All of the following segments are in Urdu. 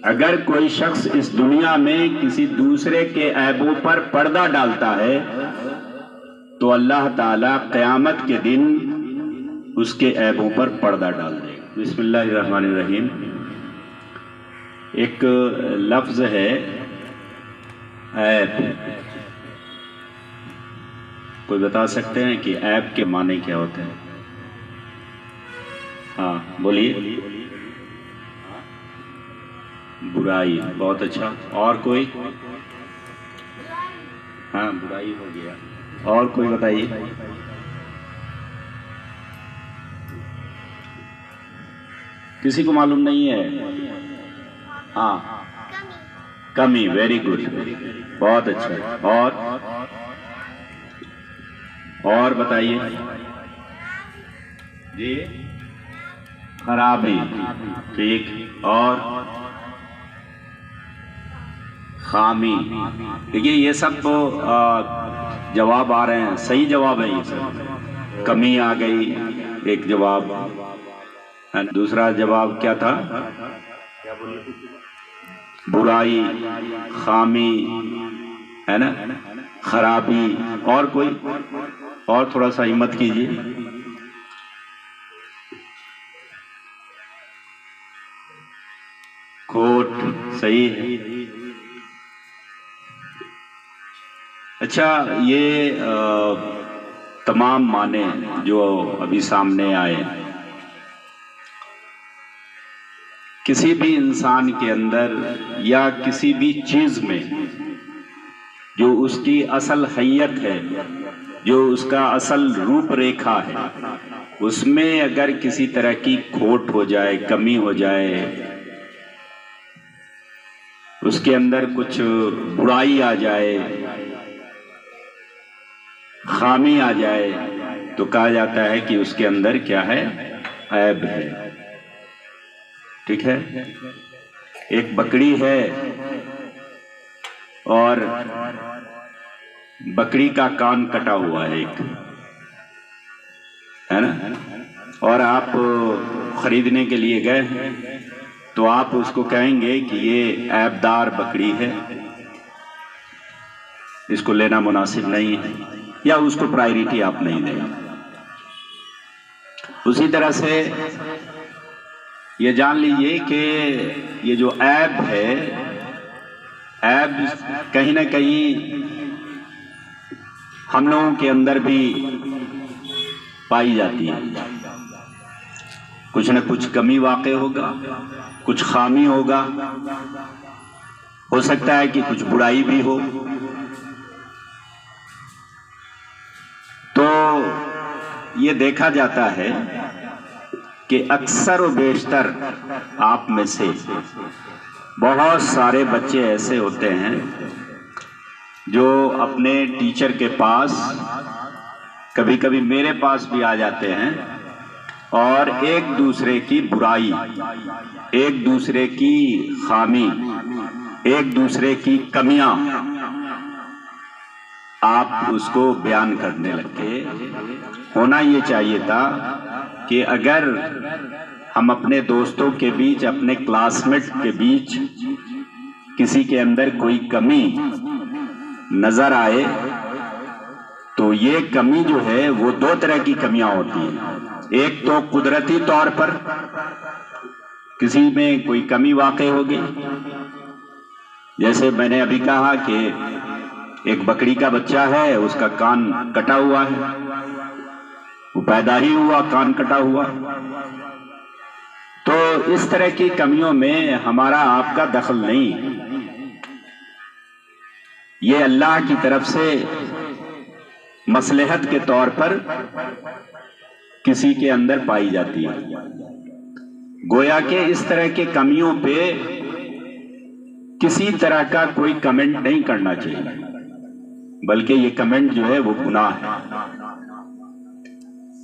اگر کوئی شخص اس دنیا میں کسی دوسرے کے عیبوں پر پردہ ڈالتا ہے تو اللہ تعالیٰ قیامت کے دن اس کے عیبوں پر پردہ ڈال دے گا۔ بسم اللہ الرحمن الرحیم۔ ایک لفظ ہے عیب، کوئی بتا سکتے ہیں کہ عیب کے معنی کیا ہوتے ہیں؟ ہاں بولیے۔ برائی، بہت اچھا۔ اور کوئی؟ ہاں برائی ہو گیا، اور کوئی بتائیے۔ کسی کو معلوم نہیں ہے؟ ہاں کمی، ویری گڈ، بہت اچھا۔ اور بتائیے جی۔ خرابی، ٹھیک۔ اور خامی۔ دیکھیے یہ سب تو جواب آ رہے ہیں، صحیح جواب ہے یہ سب۔ کمی آ گئی ایک جواب، دوسرا جواب کیا تھا؟ برائی، خامی، ہے نا، خرابی۔ اور کوئی؟ اور تھوڑا سا ہمت کیجیے۔ کھوٹ، صحیح ہے۔ اچھا، یہ تمام معنی جو ابھی سامنے آئے، کسی بھی انسان کے اندر یا کسی بھی چیز میں جو اس کی اصل حیت ہے، جو اس کا اصل روپ ریکھا ہے، اس میں اگر کسی طرح کی کھوٹ ہو جائے، کمی ہو جائے، اس کے اندر کچھ برائی آ جائے، خامی آ جائے، تو کہا جاتا ہے کہ اس کے اندر کیا ہے؟ عیب ہے۔ ٹھیک ہے؟ ایک بکری ہے اور بکری کا کان کٹا ہوا ہے ایک، ہے نا، اور آپ خریدنے کے لیے گئے ہیں تو آپ اس کو کہیں گے کہ یہ عیب دار بکری ہے، اس کو لینا مناسب نہیں ہے، یا اس کو پرائیورٹی آپ نہیں دیں گے۔ اسی طرح سے یہ جان لیجئے کہ یہ جو عیب ہے، عیب کہیں نہ کہیں ہم لوگوں کے اندر بھی پائی جاتی ہے۔ کچھ نہ کچھ کمی واقع ہوگا، کچھ خامی ہوگا، ہو سکتا ہے کہ کچھ برائی بھی ہو۔ تو یہ دیکھا جاتا ہے کہ اکثر و بیشتر آپ میں سے بہت سارے بچے ایسے ہوتے ہیں جو اپنے ٹیچر کے پاس، کبھی کبھی میرے پاس بھی آ جاتے ہیں، اور ایک دوسرے کی برائی، ایک دوسرے کی خامی، ایک دوسرے کی کمیاں آپ اس کو بیان کرنے لگے۔ ہونا یہ چاہیے تھا کہ اگر ہم اپنے دوستوں کے بیچ، اپنے کلاس میٹ کے بیچ کسی کے اندر کوئی کمی نظر آئے تو یہ کمی جو ہے وہ دو طرح کی کمیاں ہوتی ہیں۔ ایک تو قدرتی طور پر کسی میں کوئی کمی واقع ہوگی، جیسے میں نے ابھی کہا کہ ایک بکری کا بچہ ہے، اس کا کان کٹا ہوا ہے، وہ پیدا ہی ہوا کان کٹا ہوا۔ تو اس طرح کی کمیوں میں ہمارا آپ کا دخل نہیں، یہ اللہ کی طرف سے مصلحت کے طور پر کسی کے اندر پائی جاتی ہے۔ گویا کہ اس طرح کے کمیوں پہ کسی طرح کا کوئی کمنٹ نہیں کرنا چاہیے، بلکہ یہ کمنٹ جو ہے وہ گناہ ہے۔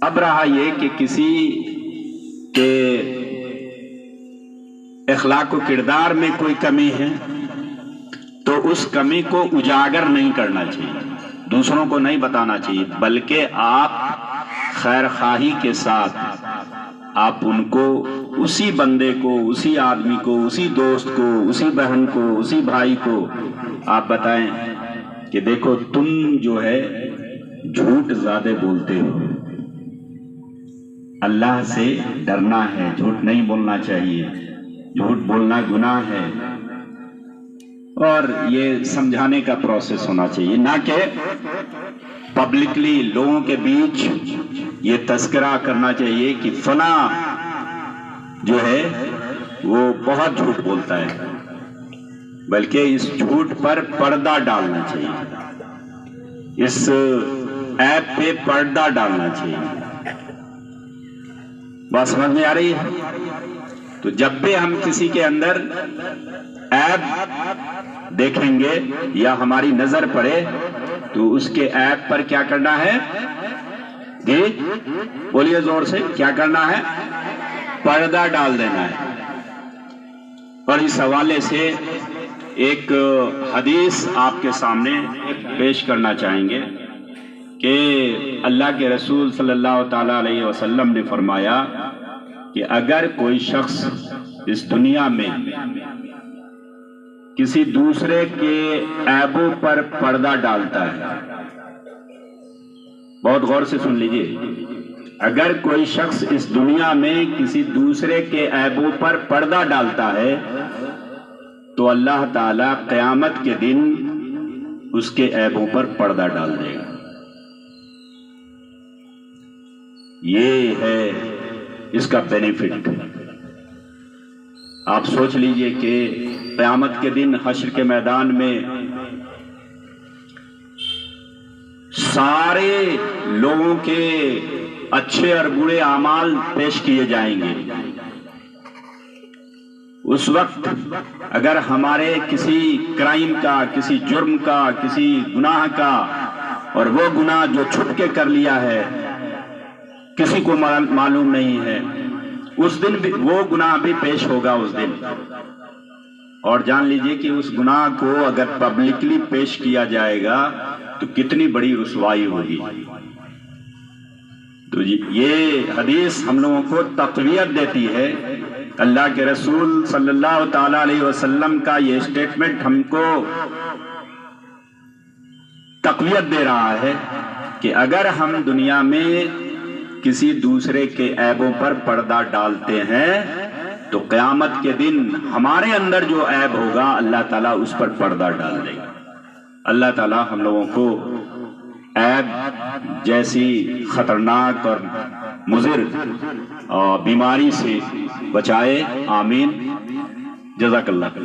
اب رہا یہ کہ کسی کے اخلاق و کردار میں کوئی کمی ہے تو اس کمی کو اجاگر نہیں کرنا چاہیے، دوسروں کو نہیں بتانا چاہیے، بلکہ آپ خیر خواہی کے ساتھ آپ ان کو, اسی بندے کو, اسی آدمی کو, اسی دوست کو, اسی بہن کو, اسی بھائی کو آپ بتائیں کہ دیکھو تم جو ہے جھوٹ زیادہ بولتے ہو, اللہ سے ڈرنا ہے, جھوٹ نہیں بولنا چاہیے, جھوٹ بولنا گناہ ہے. اور یہ سمجھانے کا پروسیس ہونا چاہیے, نہ کہ پبلکلی لوگوں کے بیچ یہ تذکرہ کرنا چاہیے کہ فلاں جو ہے وہ بہت جھوٹ بولتا ہے, بلکہ اس جھوٹ پر پردہ ڈالنا چاہیے, اس ایپ پہ پردہ ڈالنا چاہیے. بات سمجھ میں آ رہی ہے؟ تو جب بھی ہم کسی کے اندر ایپ دیکھیں گے یا ہماری نظر پڑے تو اس کے ایپ پر کیا کرنا ہے؟ جی بولیے زور سے, کیا کرنا ہے؟ پردہ ڈال دینا ہے. اور اس حوالے سے ایک حدیث آپ کے سامنے پیش کرنا چاہیں گے کہ اللہ کے رسول صلی اللہ تعالی علیہ وسلم نے فرمایا کہ اگر کوئی شخص اس دنیا میں کسی دوسرے کے عیبوں پر پردہ ڈالتا ہے, بہت غور سے سن لیجئے, اگر کوئی شخص اس دنیا میں کسی دوسرے کے عیبوں پر پردہ ڈالتا ہے تو اللہ تعالی قیامت کے دن اس کے عیبوں پر پردہ ڈال دے گا. یہ ہے اس کا بینیفٹ. آپ سوچ لیجئے کہ قیامت کے دن حشر کے میدان میں سارے لوگوں کے اچھے اور برے اعمال پیش کیے جائیں گے. اس وقت اگر ہمارے کسی کرائم کا, کسی جرم کا, کسی گناہ کا, اور وہ گناہ جو چھپ کے کر لیا ہے کسی کو معلوم نہیں ہے, اس دن بھی وہ گناہ بھی پیش ہوگا اس دن. اور جان لیجئے کہ اس گناہ کو اگر پبلکلی پیش کیا جائے گا تو کتنی بڑی رسوائی ہوگی. تو یہ حدیث ہم لوگوں کو تقویت دیتی ہے. اللہ کے رسول صلی اللہ تعالی علیہ وسلم کا یہ سٹیٹمنٹ ہم کو تقویت دے رہا ہے کہ اگر ہم دنیا میں کسی دوسرے کے عیبوں پر پردہ ڈالتے ہیں تو قیامت کے دن ہمارے اندر جو عیب ہوگا اللہ تعالیٰ اس پر پردہ ڈال دے گا. اللہ تعالیٰ ہم لوگوں کو عیب جیسی خطرناک اور مضر بیماری سے بچائے. آمین. جزاک اللہ.